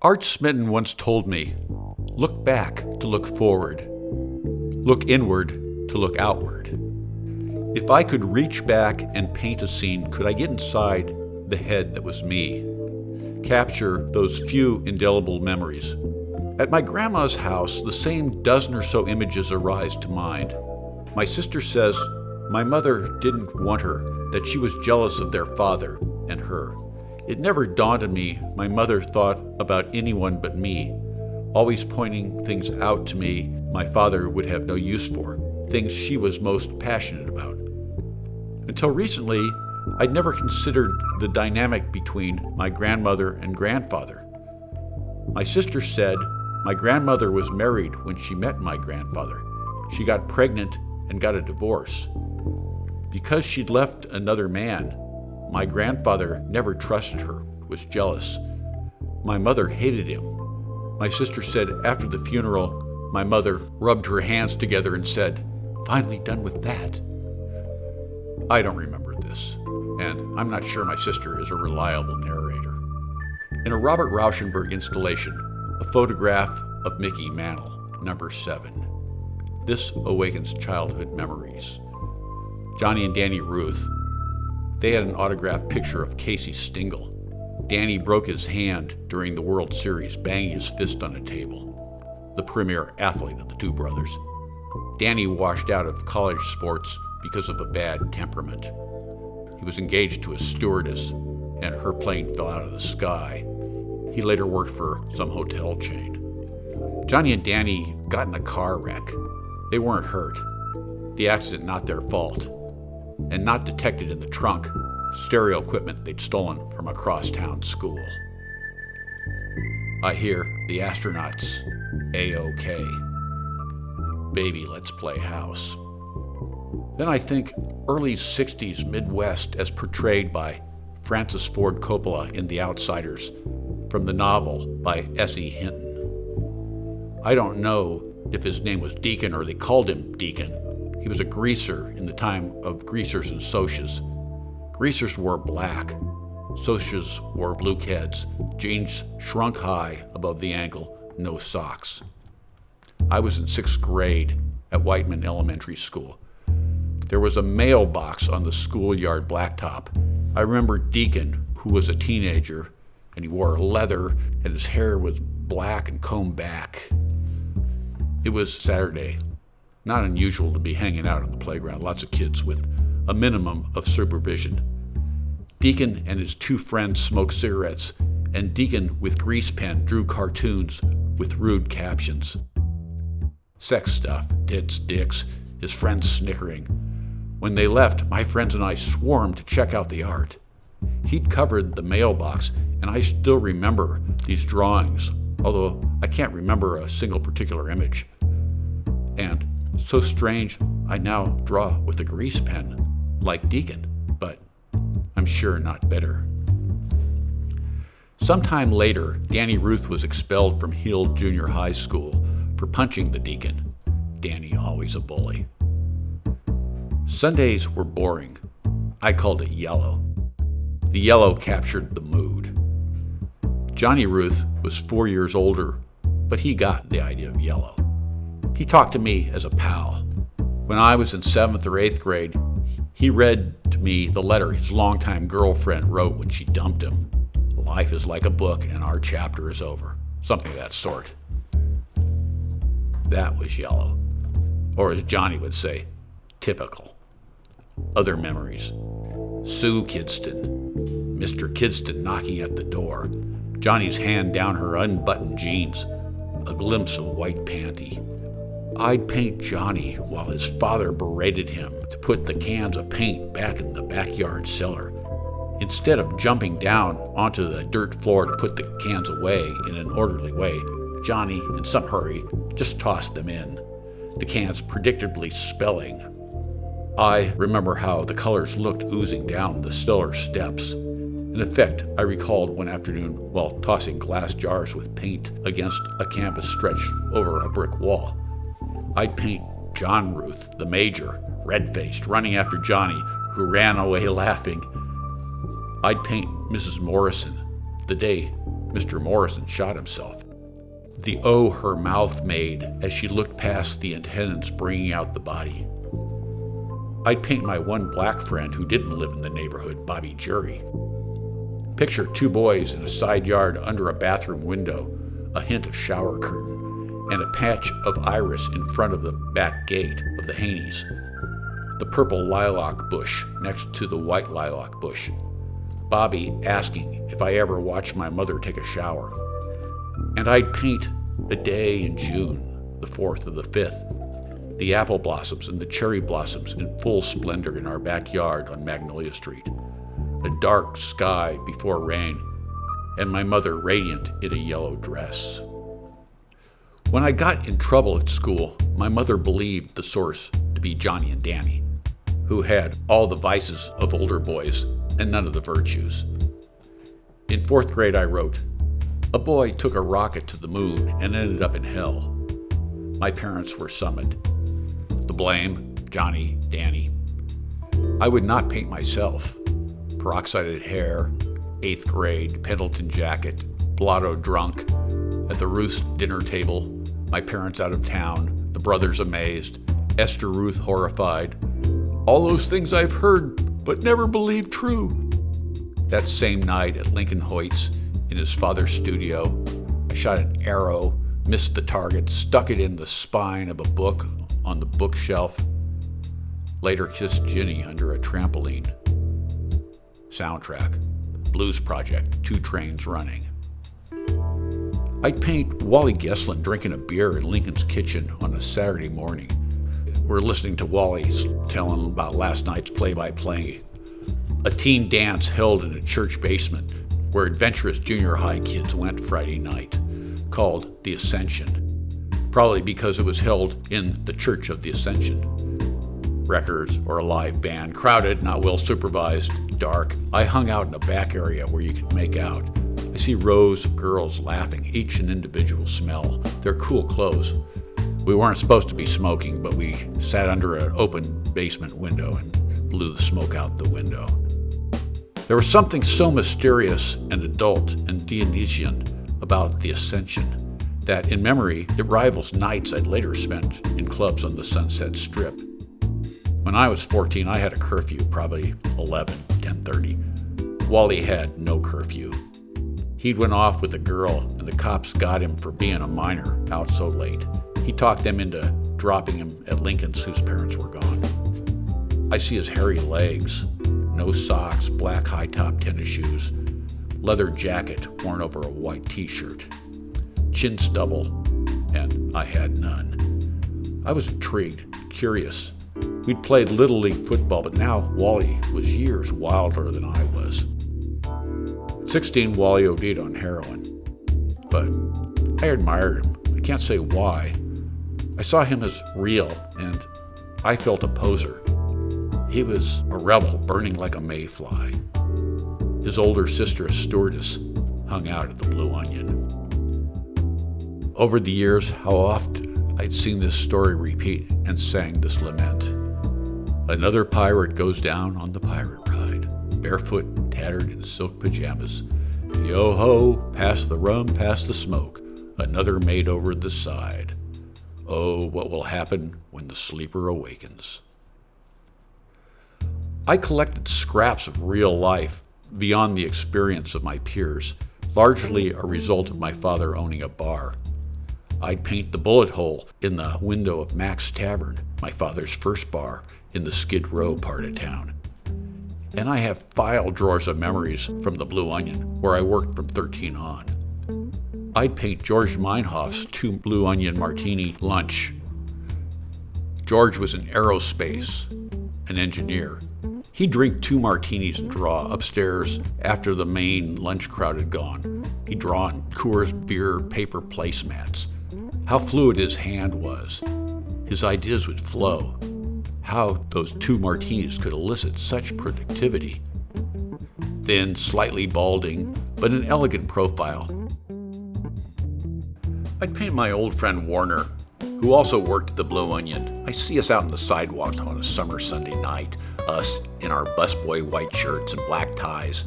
Art Smitten once told me, look back to look forward, look inward to look outward. If I could reach back and paint a scene, could I get inside the head that was me? Capture those few indelible memories. At my grandma's house, the same dozen or so images arise to mind. My sister says my mother didn't want her, that she was jealous of their father and her. It never dawned on me my mother thought about anyone but me, always pointing things out to me my father would have no use for, things she was most passionate about. Until recently, I'd never considered the dynamic between my grandmother and grandfather. My sister said my grandmother was married when she met my grandfather. She got pregnant and got a divorce. Because she'd left another man, my grandfather never trusted her, was jealous. My mother hated him. My sister said after the funeral, my mother rubbed her hands together and said, "Finally done with that." I don't remember this, and I'm not sure my sister is a reliable narrator. In a Robert Rauschenberg installation, a photograph of Mickey Mantle, number 7. This awakens childhood memories. Johnny and Danny Ruth, they had an autographed picture of Casey Stengel. Danny broke his hand during the World Series, banging his fist on a table. The premier athlete of the two brothers. Danny washed out of college sports because of a bad temperament. He was engaged to a stewardess, and her plane fell out of the sky. He later worked for some hotel chain. Johnny and Danny got in a car wreck. They weren't hurt. The accident not their fault, and not detected in the trunk, stereo equipment they'd stolen from a crosstown school. I hear the astronauts, A-OK. Baby, let's play house. Then I think early 60s Midwest as portrayed by Francis Ford Coppola in The Outsiders, from the novel by S.E. Hinton. I don't know if his name was Deacon or they called him Deacon. He was a greaser in the time of greasers and socias. Greasers wore black. Socias wore blue keds, jeans shrunk high above the ankle, no socks. I was in 6th grade at Whiteman Elementary School. There was a mailbox on the schoolyard blacktop. I remember Deacon, who was a teenager, and he wore leather, and his hair was black and combed back. It was Saturday. Not unusual to be hanging out on the playground, lots of kids with a minimum of supervision. Deacon and his 2 friends smoked cigarettes, and Deacon with grease pen drew cartoons with rude captions. Sex stuff, tits, dicks, his friends snickering. When they left, my friends and I swarmed to check out the art. He'd covered the mailbox, and I still remember these drawings, although I can't remember a single particular image. And so strange, I now draw with a grease pen, like Deacon, but I'm sure not better. Sometime later, Danny Ruth was expelled from Hill Junior High School for punching the Deacon. Danny, always a bully. Sundays were boring. I called it yellow. The yellow captured the mood. Johnny Ruth was 4 years older, but he got the idea of yellow. He talked to me as a pal. When I was in 7th or 8th grade, he read to me the letter his longtime girlfriend wrote when she dumped him. Life is like a book and our chapter is over. Something of that sort. That was yellow. Or as Johnny would say, typical. Other memories. Sue Kidston. Mr. Kidston knocking at the door. Johnny's hand down her unbuttoned jeans. A glimpse of white panty. I'd paint Johnny while his father berated him to put the cans of paint back in the backyard cellar. Instead of jumping down onto the dirt floor to put the cans away in an orderly way, Johnny, in some hurry, just tossed them in, the cans predictably spilling. I remember how the colors looked oozing down the cellar steps, an effect I recalled one afternoon while tossing glass jars with paint against a canvas stretched over a brick wall. I'd paint John Ruth, the major, red-faced, running after Johnny, who ran away laughing. I'd paint Mrs. Morrison, the day Mr. Morrison shot himself. The O her mouth made as she looked past the attendants bringing out the body. I'd paint my one black friend who didn't live in the neighborhood, Bobby Jury. Picture two boys in a side yard under a bathroom window, a hint of shower curtain, and a patch of iris in front of the back gate of the Haneys. The purple lilac bush next to the white lilac bush. Bobby asking if I ever watched my mother take a shower. And I'd paint a day in June, the 4th or the 5th, the apple blossoms and the cherry blossoms in full splendor in our backyard on Magnolia Street, a dark sky before rain, and my mother radiant in a yellow dress. When I got in trouble at school, my mother believed the source to be Johnny and Danny, who had all the vices of older boys and none of the virtues. In 4th grade, I wrote, "A boy took a rocket to the moon and ended up in hell." My parents were summoned. The blame, Johnny, Danny. I would not paint myself. Peroxided hair, 8th grade, Pendleton jacket, blotto drunk, at the Ruth's dinner table, my parents out of town, the brothers amazed, Esther Ruth horrified. All those things I've heard but never believed true. That same night at Lincoln Hoyt's, in his father's studio, I shot an arrow, missed the target, stuck it in the spine of a book on the bookshelf, later kissed Ginny under a trampoline. Soundtrack, Blues Project, 2 Trains Running. I'd paint Wally Gesslin drinking a beer in Lincoln's kitchen on a Saturday morning. We're listening to Wally's telling about last night's play-by-play. A teen dance held in a church basement where adventurous junior high kids went Friday night, called The Ascension, probably because it was held in the Church of the Ascension. Records or a live band, crowded, not well supervised, dark. I hung out in the back area where you could make out. I see rows of girls laughing, each an individual smell. Their cool clothes. We weren't supposed to be smoking, but we sat under an open basement window and blew the smoke out the window. There was something so mysterious and adult and Dionysian about the Ascension that, in memory, it rivals nights I'd later spent in clubs on the Sunset Strip. When I was 14, I had a curfew, probably 10:30. Wally had no curfew. He'd went off with a girl, and the cops got him for being a minor out so late. He talked them into dropping him at Lincoln's, whose parents were gone. I see his hairy legs, no socks, black high-top tennis shoes, leather jacket worn over a white t-shirt, chin stubble, and I had none. I was intrigued, curious. We'd played Little League football, but now Wally was years wilder than I was. 16, Wally OD'd on heroin, but I admired him. I can't say why. I saw him as real, and I felt a poser. He was a rebel burning like a mayfly. His older sister, a stewardess, hung out at the Blue Onion. Over the years, how often I'd seen this story repeat and sang this lament. Another pirate goes down on the pirate ride, barefoot and tattered in silk pajamas. Yo-ho, pass the rum, pass the smoke, another made over the side. Oh, what will happen when the sleeper awakens? I collected scraps of real life beyond the experience of my peers, largely a result of my father owning a bar. I'd paint the bullet hole in the window of Mac's Tavern, my father's first bar in the Skid Row part of town. And I have file drawers of memories from the Blue Onion, where I worked from 13 on. I'd paint George Meinhof's 2 Blue Onion martini lunch. George was in aerospace, an engineer. He'd drink 2 martinis and draw upstairs after the main lunch crowd had gone. He'd draw on Coors beer paper placemats. How fluid his hand was. His ideas would flow. How those 2 martinis could elicit such productivity. Thin, slightly balding, but an elegant profile. I'd paint my old friend Warner, who also worked at the Blue Onion. I see us out on the sidewalk on a summer Sunday night, us in our busboy white shirts and black ties,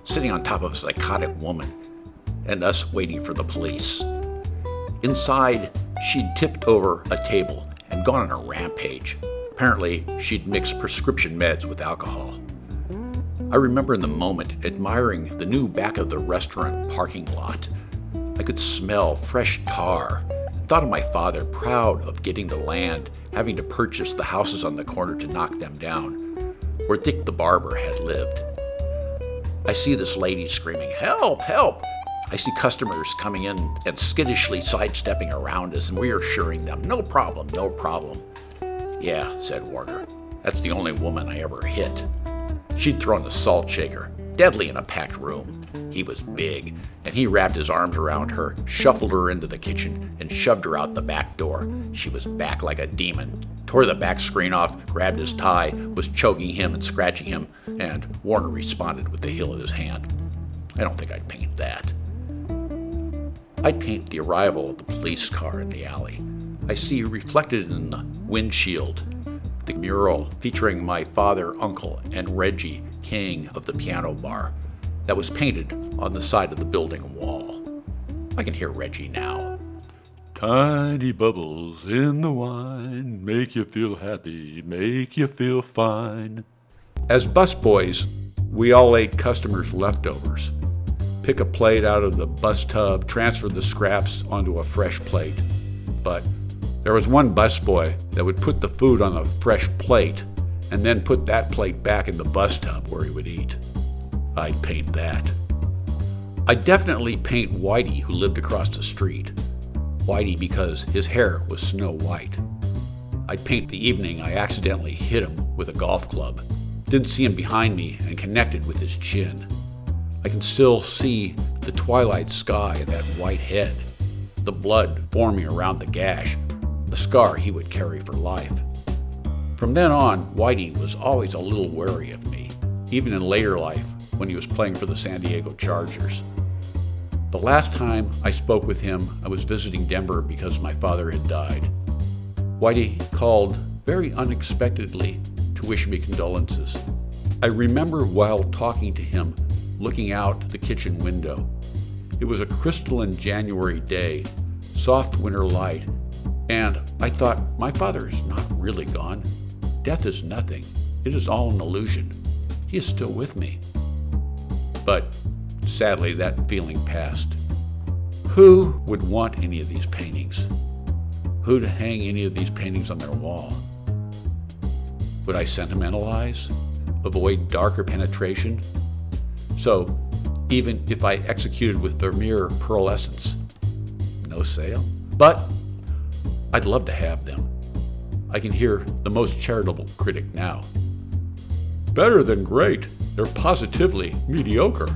sitting on top of a psychotic woman. and us waiting for the police. Inside, she'd tipped over a table and gone on a rampage. Apparently, she'd mixed prescription meds with alcohol. I remember in the moment admiring the new back of the restaurant parking lot. I could smell fresh tar and thought of my father, proud of getting the land, having to purchase the houses on the corner to knock them down, where Dick the barber had lived. I see this lady screaming, "Help, help!" I see customers coming in and skittishly sidestepping around us and reassuring them, "No problem, no problem." "Yeah," said Warner, "that's the only woman I ever hit." She'd thrown a salt shaker, deadly in a packed room. He was big, and he wrapped his arms around her, shuffled her into the kitchen, and shoved her out the back door. She was back like a demon, tore the back screen off, grabbed his tie, was choking him and scratching him, and Warner responded with the heel of his hand. I don't think I'd paint that. I'd paint the arrival of the police car in the alley. I see reflected in the windshield the mural featuring my father, uncle, and Reggie, king of the piano bar, that was painted on the side of the building wall. I can hear Reggie now. Tiny bubbles in the wine make you feel happy, make you feel fine. As busboys, we all ate customers' leftovers. Pick a plate out of the bus tub, transfer the scraps onto a fresh plate. But there was one busboy that would put the food on a fresh plate and then put that plate back in the bus tub where he would eat. I'd paint that. I'd definitely paint Whitey, who lived across the street. Whitey because his hair was snow white. I'd paint the evening I accidentally hit him with a golf club. Didn't see him behind me and connected with his chin. I can still see the twilight sky and that white head, the blood forming around the gash, a scar he would carry for life. From then on, Whitey was always a little wary of me, even in later life when he was playing for the San Diego Chargers. The last time I spoke with him, I was visiting Denver because my father had died. Whitey called very unexpectedly to wish me condolences. I remember while talking to him, looking out the kitchen window. It was a crystalline January day, soft winter light, and I thought, my father is not really gone. Death is nothing. It is all an illusion. He is still with me. But sadly, that feeling passed. Who would want any of these paintings? Who'd hang any of these paintings on their wall? Would I sentimentalize? Avoid darker penetration? So, even if I executed with Vermeer pearlescence, no sale? But I'd love to have them. I can hear the most charitable critic now. Better than great. They're positively mediocre.